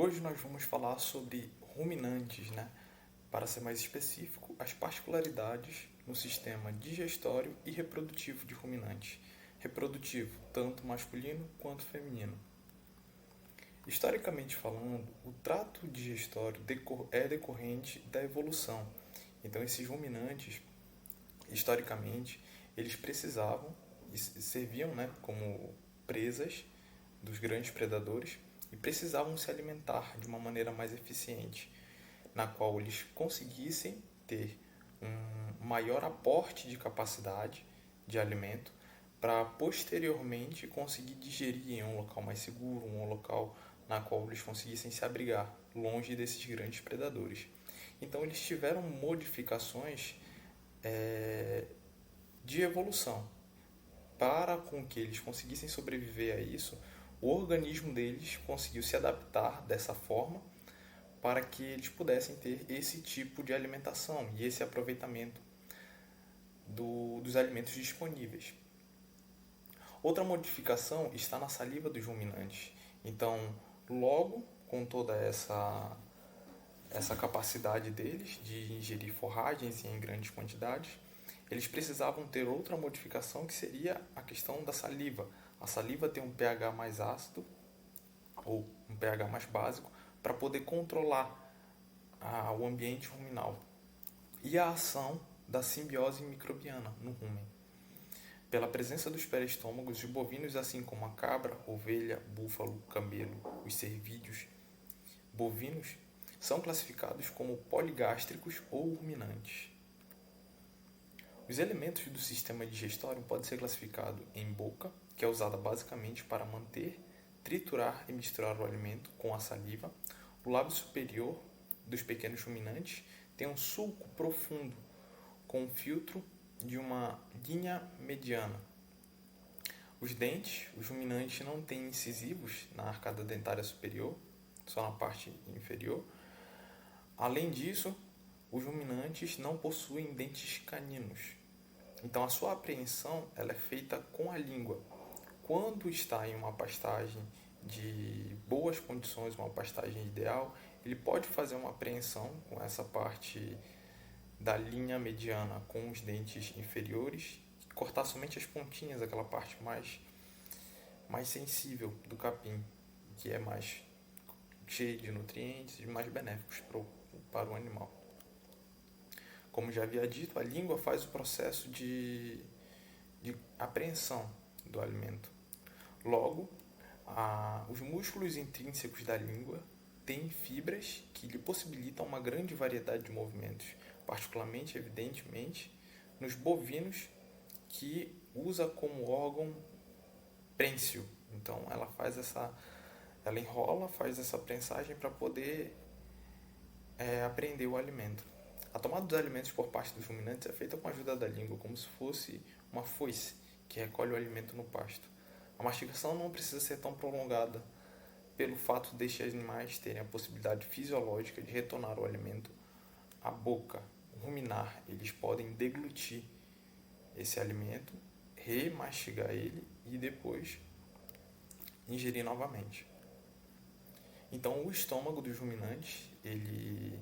Hoje nós vamos falar sobre ruminantes, né? Para ser mais específico, as particularidades no sistema digestório e reprodutivo de ruminantes. Reprodutivo, tanto masculino quanto feminino. Historicamente falando, o trato digestório é decorrente da evolução. Então, esses ruminantes, historicamente, eles precisavam e serviam, né, como presas dos grandes predadores e precisavam se alimentar de uma maneira mais eficiente, na qual eles conseguissem ter um maior aporte de capacidade de alimento para posteriormente conseguir digerir em um local mais seguro, um local na qual eles conseguissem se abrigar longe desses grandes predadores. Então eles tiveram modificações de evolução para com que eles conseguissem sobreviver a isso. O organismo deles conseguiu se adaptar dessa forma para que eles pudessem ter esse tipo de alimentação e esse aproveitamento dos alimentos disponíveis. Outra modificação está na saliva dos ruminantes. Então, logo com toda essa capacidade deles de ingerir forragens em grandes quantidades, eles precisavam ter outra modificação que seria a questão da saliva. A saliva tem um pH mais ácido ou um pH mais básico para poder controlar o ambiente ruminal e a ação da simbiose microbiana no rumen. Pela presença dos peristômagos de bovinos, assim como a cabra, ovelha, búfalo, camelo, os cervídeos bovinos, são classificados como poligástricos ou ruminantes. Os elementos do sistema digestório podem ser classificados em boca, que é usada basicamente para manter, triturar e misturar o alimento com a saliva. O lábio superior dos pequenos ruminantes tem um sulco profundo com um filtro de uma linha mediana. Os dentes, os ruminantes não têm incisivos na arcada dentária superior, só na parte inferior. Além disso, os ruminantes não possuem dentes caninos. Então a sua apreensão ela é feita com a língua. Quando está em uma pastagem de boas condições, uma pastagem ideal, ele pode fazer uma apreensão com essa parte da linha mediana com os dentes inferiores, cortar somente as pontinhas, aquela parte mais sensível do capim, que é mais cheio de nutrientes e mais benéficos para o animal. Como já havia dito, a língua faz o processo de apreensão do alimento. Logo, os músculos intrínsecos da língua têm fibras que lhe possibilitam uma grande variedade de movimentos, particularmente, evidentemente, nos bovinos, que usa como órgão prênsio. Então, ela enrola, faz essa prensagem para poder apreender o alimento. A tomada dos alimentos por parte dos ruminantes é feita com a ajuda da língua, como se fosse uma foice que recolhe o alimento no pasto. A mastigação não precisa ser tão prolongada pelo fato destes animais terem a possibilidade fisiológica de retornar o alimento à boca, ruminar. Eles podem deglutir esse alimento, remastigar ele e depois ingerir novamente. Então, o estômago dos ruminantes, ele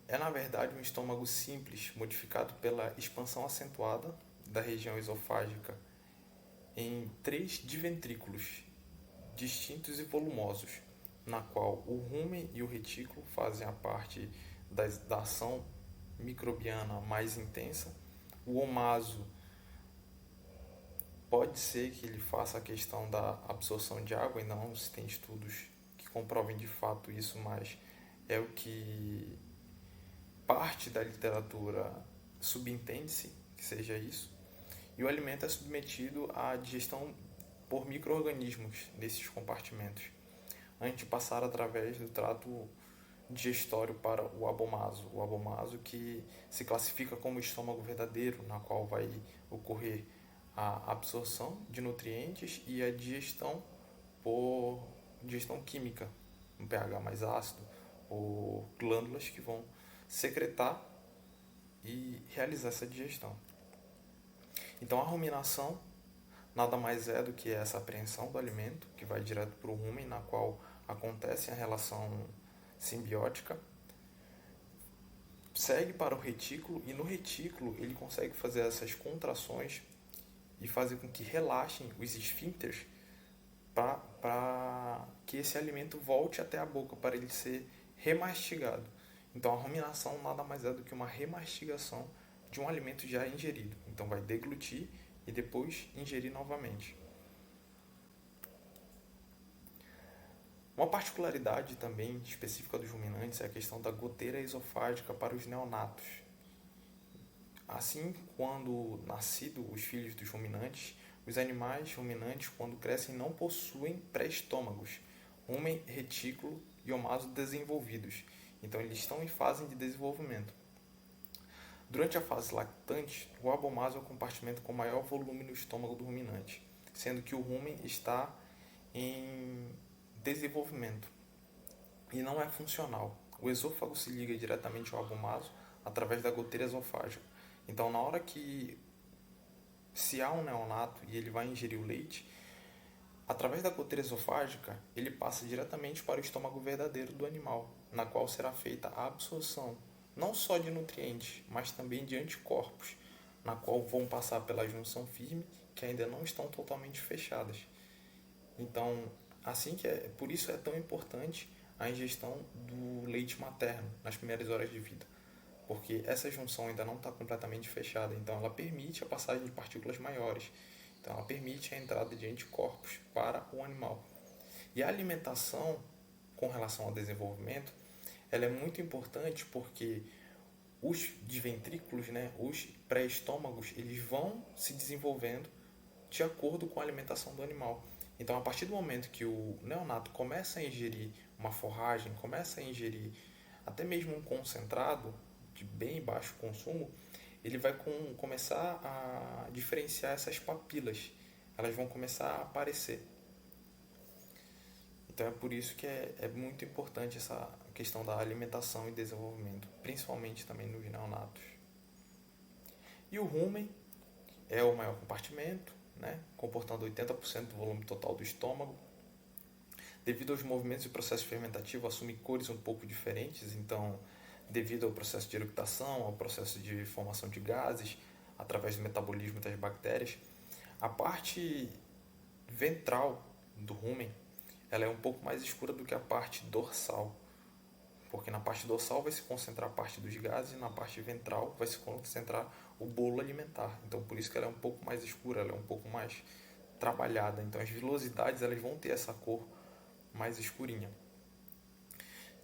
é na verdade um estômago simples, modificado pela expansão acentuada da região esofágica em 3 diventrículos distintos e volumosos, na qual o rumen e o retículo fazem a parte da ação microbiana mais intensa. O omaso pode ser que ele faça a questão da absorção de água, ainda não se tem estudos que comprovem de fato isso, mas é o que parte da literatura subentende-se que seja isso. E o alimento é submetido à digestão por micro-organismos nesses compartimentos, antes de passar através do trato digestório para o abomaso. O abomaso que se classifica como o estômago verdadeiro, na qual vai ocorrer a absorção de nutrientes e a digestão por digestão química, um pH mais ácido, ou glândulas que vão secretar e realizar essa digestão. Então a ruminação nada mais é do que essa apreensão do alimento, que vai direto para o rumen, na qual acontece a relação simbiótica, segue para o retículo e no retículo ele consegue fazer essas contrações e fazer com que relaxem os esfíncteres para que esse alimento volte até a boca para ele ser remastigado. Então a ruminação nada mais é do que uma remastigação de um alimento já ingerido. Então vai deglutir e depois ingerir novamente. Uma particularidade também específica dos ruminantes é a questão da goteira esofágica para os neonatos. Assim, quando nascidos os filhos dos ruminantes, os animais ruminantes, quando crescem, não possuem pré-estômagos, rumen, retículo e omaso desenvolvidos. Então, eles estão em fase de desenvolvimento. Durante a fase lactante, o abomaso é o compartimento com maior volume no estômago do ruminante, sendo que o rumen está em desenvolvimento e não é funcional. O esôfago se liga diretamente ao abomaso através da goteira esofágica. Então, na hora que se há um neonato e ele vai ingerir o leite, através da goteira esofágica, ele passa diretamente para o estômago verdadeiro do animal, na qual será feita a absorção, não só de nutrientes, mas também de anticorpos, na qual vão passar pela junção firme, que ainda não estão totalmente fechadas. Então, por isso é tão importante a ingestão do leite materno nas primeiras horas de vida, porque essa junção ainda não está completamente fechada, então ela permite a passagem de partículas maiores, então ela permite a entrada de anticorpos para o animal. E a alimentação com relação ao desenvolvimento, ela é muito importante porque os desventrículos, os pré-estômagos, eles vão se desenvolvendo de acordo com a alimentação do animal. Então, a partir do momento que o neonato começa a ingerir uma forragem, começa a ingerir até mesmo um concentrado de bem baixo consumo, ele vai começar a diferenciar essas papilas. Elas vão começar a aparecer. Então, é por isso que é muito importante essa questão da alimentação e desenvolvimento, principalmente também nos neonatos. E o rumen é o maior compartimento, comportando 80% do volume total do estômago. Devido aos movimentos e processos fermentativos, assume cores um pouco diferentes, então, devido ao processo de eructação, ao processo de formação de gases, através do metabolismo das bactérias, a parte ventral do rumen ela é um pouco mais escura do que a parte dorsal, porque na parte dorsal vai se concentrar a parte dos gases e na parte ventral vai se concentrar o bolo alimentar. Então, por isso que ela é um pouco mais escura, ela é um pouco mais trabalhada. Então, as vilosidades elas vão ter essa cor mais escurinha.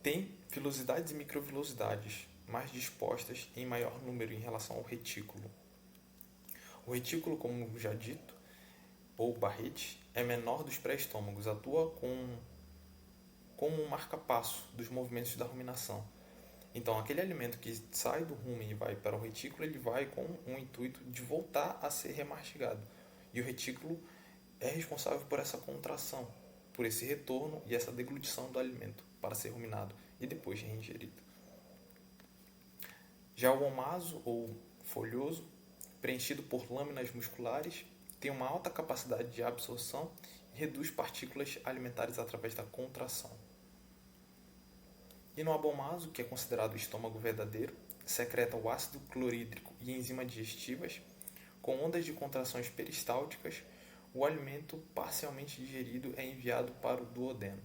Tem vilosidades e microvilosidades mais dispostas em maior número em relação ao retículo. O retículo, como já dito, ou barrete, é menor dos pré-estômagos, atua como um marca-passo dos movimentos da ruminação. Então, aquele alimento que sai do rumen e vai para o retículo, ele vai com o intuito de voltar a ser remastigado. E o retículo é responsável por essa contração, por esse retorno e essa deglutição do alimento para ser ruminado e depois reingerido. Já o omaso, ou folhoso, preenchido por lâminas musculares, tem uma alta capacidade de absorção e reduz partículas alimentares através da contração. E no abomaso, que é considerado o estômago verdadeiro, secreta o ácido clorídrico e enzimas digestivas. Com ondas de contrações peristálticas, o alimento parcialmente digerido é enviado para o duodeno.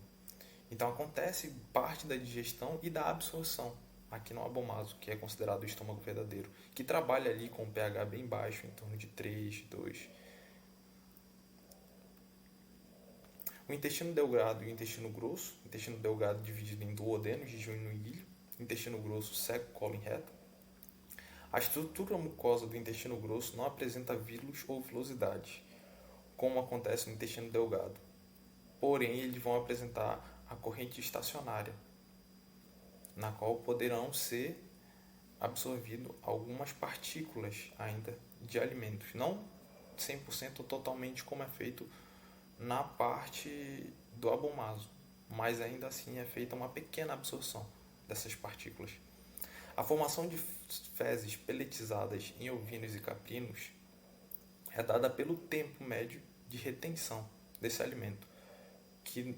Então acontece parte da digestão e da absorção aqui no abomaso, que é considerado o estômago verdadeiro, que trabalha ali com um pH bem baixo, em torno de 3, 2. O intestino delgado e o intestino grosso, o intestino delgado dividido em duodeno, jejum e ilho, intestino grosso, seco, cólon e reto. A estrutura mucosa do intestino grosso não apresenta vílulos ou vilosidades, como acontece no intestino delgado. Porém, eles vão apresentar a corrente estacionária, na qual poderão ser absorvido algumas partículas ainda de alimentos, não 100% totalmente como é feito na parte do abomaso, mas ainda assim é feita uma pequena absorção dessas partículas. A formação de fezes peletizadas em ovinos e caprinos é dada pelo tempo médio de retenção desse alimento, que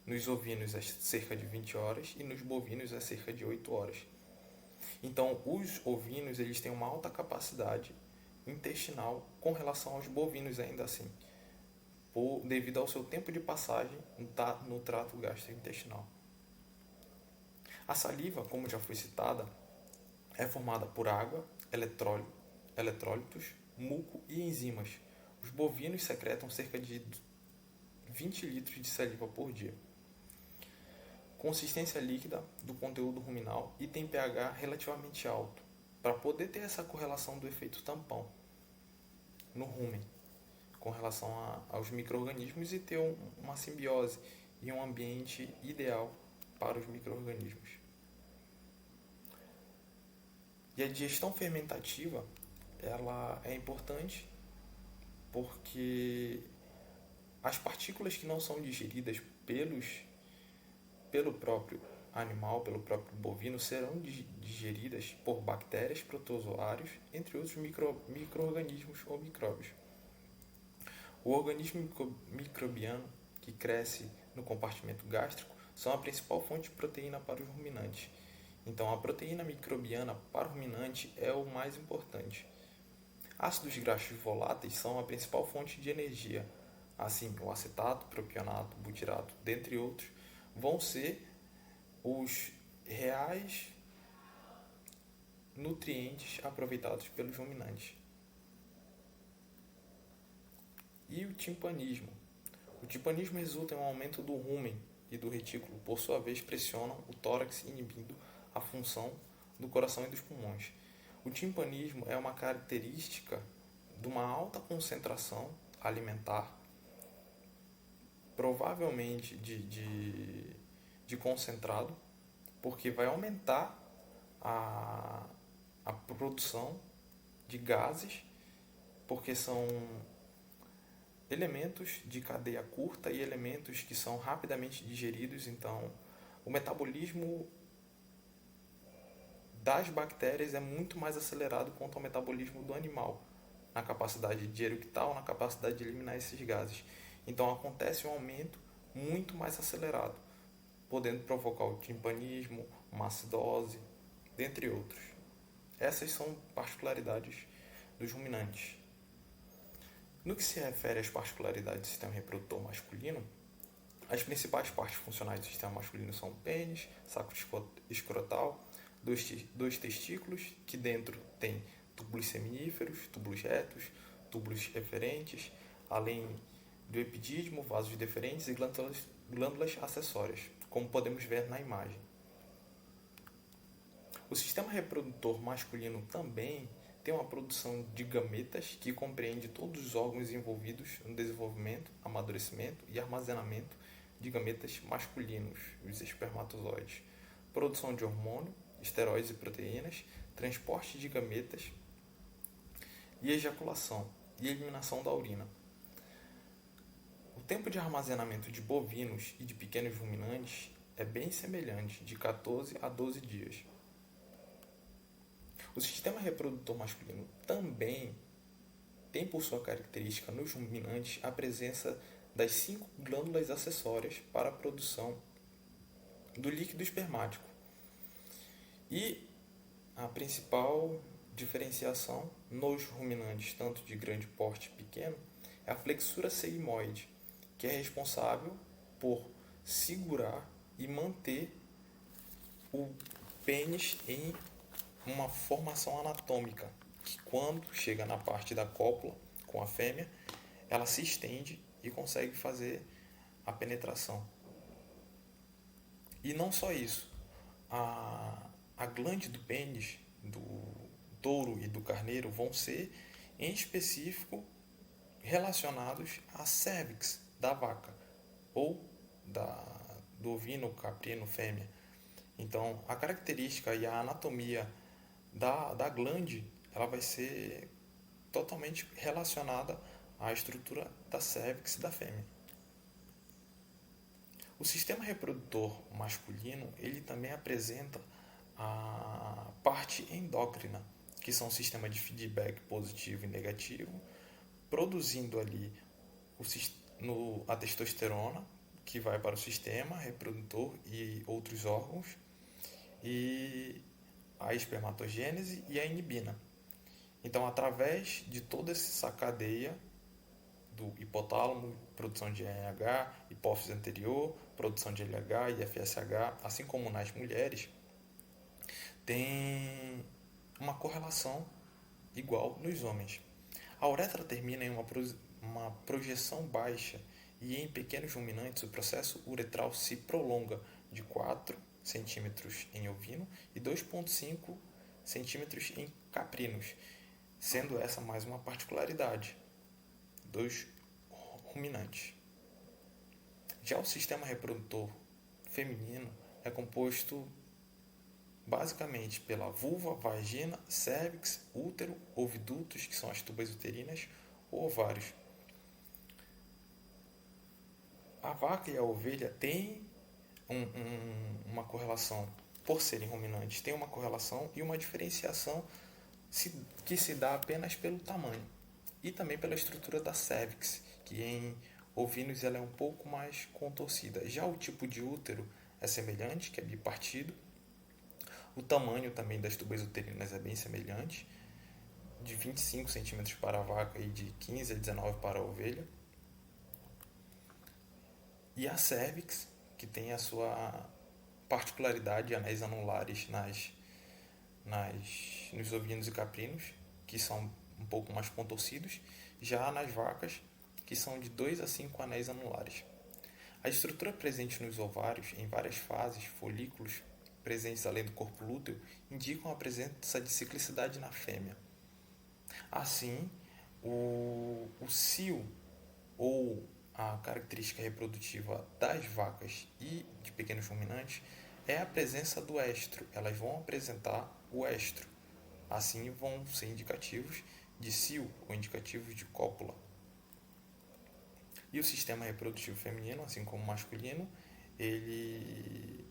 nos ovinos é cerca de 20 horas e nos bovinos é cerca de 8 horas. Então, os ovinos eles têm uma alta capacidade intestinal com relação aos bovinos ainda assim, devido ao seu tempo de passagem no trato gastrointestinal. A saliva, como já foi citada, é formada por água, eletrólitos, muco e enzimas. Os bovinos secretam cerca de 20 litros de saliva por dia. Consistência líquida do conteúdo ruminal e tem pH relativamente alto, para poder ter essa correlação do efeito tampão no rumen, com relação aos micro-organismos e ter uma simbiose e um ambiente ideal para os micro-organismos. E a digestão fermentativa, ela é importante porque as partículas que não são digeridas pelo próprio animal, pelo próprio bovino, serão digeridas por bactérias, protozoários, entre outros micro-organismos ou micróbios. O organismo microbiano que cresce no compartimento gástrico são a principal fonte de proteína para os ruminantes. Então, a proteína microbiana para o ruminante é o mais importante. Ácidos graxos voláteis são a principal fonte de energia. Assim, o acetato, propionato, butirato, dentre outros, vão ser os reais nutrientes aproveitados pelos ruminantes. E o timpanismo. O timpanismo resulta em um aumento do rumen e do retículo, por sua vez pressionam o tórax inibindo a função do coração e dos pulmões. O timpanismo é uma característica de uma alta concentração alimentar, provavelmente de concentrado, porque vai aumentar a produção de gases, porque são elementos de cadeia curta e elementos que são rapidamente digeridos. Então, o metabolismo das bactérias é muito mais acelerado quanto ao metabolismo do animal, na capacidade de eructar ou na capacidade de eliminar esses gases. Então, acontece um aumento muito mais acelerado, podendo provocar o timpanismo, uma acidose, dentre outros. Essas são particularidades dos ruminantes. No que se refere às particularidades do sistema reprodutor masculino, as principais partes funcionais do sistema masculino são o pênis, saco escrotal, dois testículos, que dentro tem túbulos seminíferos, túbulos retos, túbulos eferentes, além do epidídimo, vasos deferentes e glândulas acessórias, como podemos ver na imagem. O sistema reprodutor masculino também tem uma produção de gametas que compreende todos os órgãos envolvidos no desenvolvimento, amadurecimento e armazenamento de gametas masculinos, os espermatozoides, produção de hormônio, esteroides e proteínas, transporte de gametas e ejaculação e eliminação da urina. O tempo de armazenamento de bovinos e de pequenos ruminantes é bem semelhante, de 14 a 12 dias. O sistema reprodutor masculino também tem por sua característica nos ruminantes a presença das 5 glândulas acessórias para a produção do líquido espermático. E a principal diferenciação nos ruminantes, tanto de grande porte e pequeno, é a flexura sigmoide, que é responsável por segurar e manter o pênis em uma formação anatômica, que quando chega na parte da cópula com a fêmea, ela se estende e consegue fazer a penetração. E não só isso, a glande do pênis, do touro e do carneiro vão ser, em específico, relacionados à cervix da vaca ou do ovino, caprino, fêmea. Então, a característica e a anatomia da glande, ela vai ser totalmente relacionada à estrutura da cervix da fêmea. O sistema reprodutor masculino, ele também apresenta a parte endócrina, que são o sistema de feedback positivo e negativo, produzindo ali a testosterona, que vai para o sistema reprodutor e outros órgãos, e a espermatogênese e a inibina. Então, através de toda essa cadeia do hipotálamo, produção de ANH, hipófise anterior, produção de LH e FSH, assim como nas mulheres, tem uma correlação igual nos homens. A uretra termina em uma projeção baixa e em pequenos ruminantes o processo uretral se prolonga de 4 centímetros em ovino e 2,5 centímetros em caprinos, sendo essa mais uma particularidade dos ruminantes. Já o sistema reprodutor feminino é composto basicamente pela vulva, vagina, cérvix, útero, ovidutos, que são as tubas uterinas, ou ovários. A vaca e a ovelha têm uma correlação, por serem ruminantes, tem uma correlação e uma diferenciação que se dá apenas pelo tamanho e também pela estrutura da cérvix, que em ovinos ela é um pouco mais contorcida. Já o tipo de útero é semelhante, que é bipartido. O tamanho também das tubas uterinas é bem semelhante, de 25 centímetros para a vaca e de 15 a 19 para a ovelha. E a cérvix, que tem a sua particularidade, anéis anulares nos ovinos e caprinos, que são um pouco mais contorcidos, já nas vacas, que são de 2 a 5 anéis anulares. A estrutura presente nos ovários, em várias fases, folículos presentes além do corpo lúteo, indicam a presença de ciclicidade na fêmea. Assim, o cio, ou a característica reprodutiva das vacas e de pequenos ruminantes, é a presença do estro. Elas vão apresentar o estro. Assim, vão ser indicativos de cio ou indicativos de cópula. E o sistema reprodutivo feminino, assim como o masculino, ele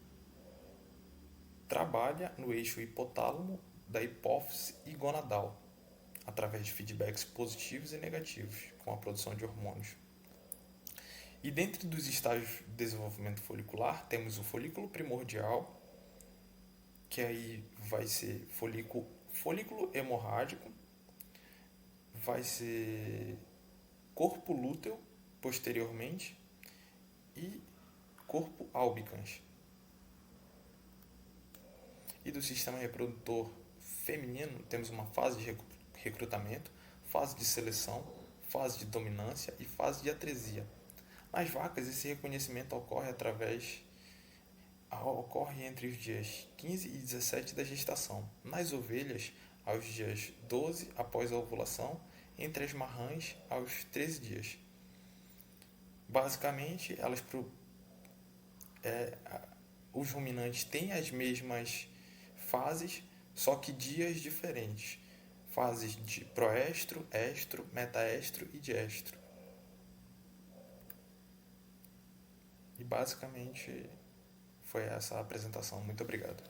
trabalha no eixo hipotálamo da hipófise e gonadal, através de feedbacks positivos e negativos, com a produção de hormônios. E dentro dos estágios de desenvolvimento folicular, temos o folículo primordial, que aí vai ser folículo hemorrágico, vai ser corpo lúteo posteriormente e corpo albicans. E do sistema reprodutor feminino, temos uma fase de recrutamento, fase de seleção, fase de dominância e fase de atresia. Nas vacas, esse reconhecimento ocorre entre os dias 15 e 17 da gestação. Nas ovelhas, aos dias 12 após a ovulação, entre as marrãs, aos 13 dias. Basicamente, os ruminantes têm as mesmas fases, só que dias diferentes. Fases de proestro, estro, metaestro e diestro. E basicamente foi essa a apresentação. Muito obrigado.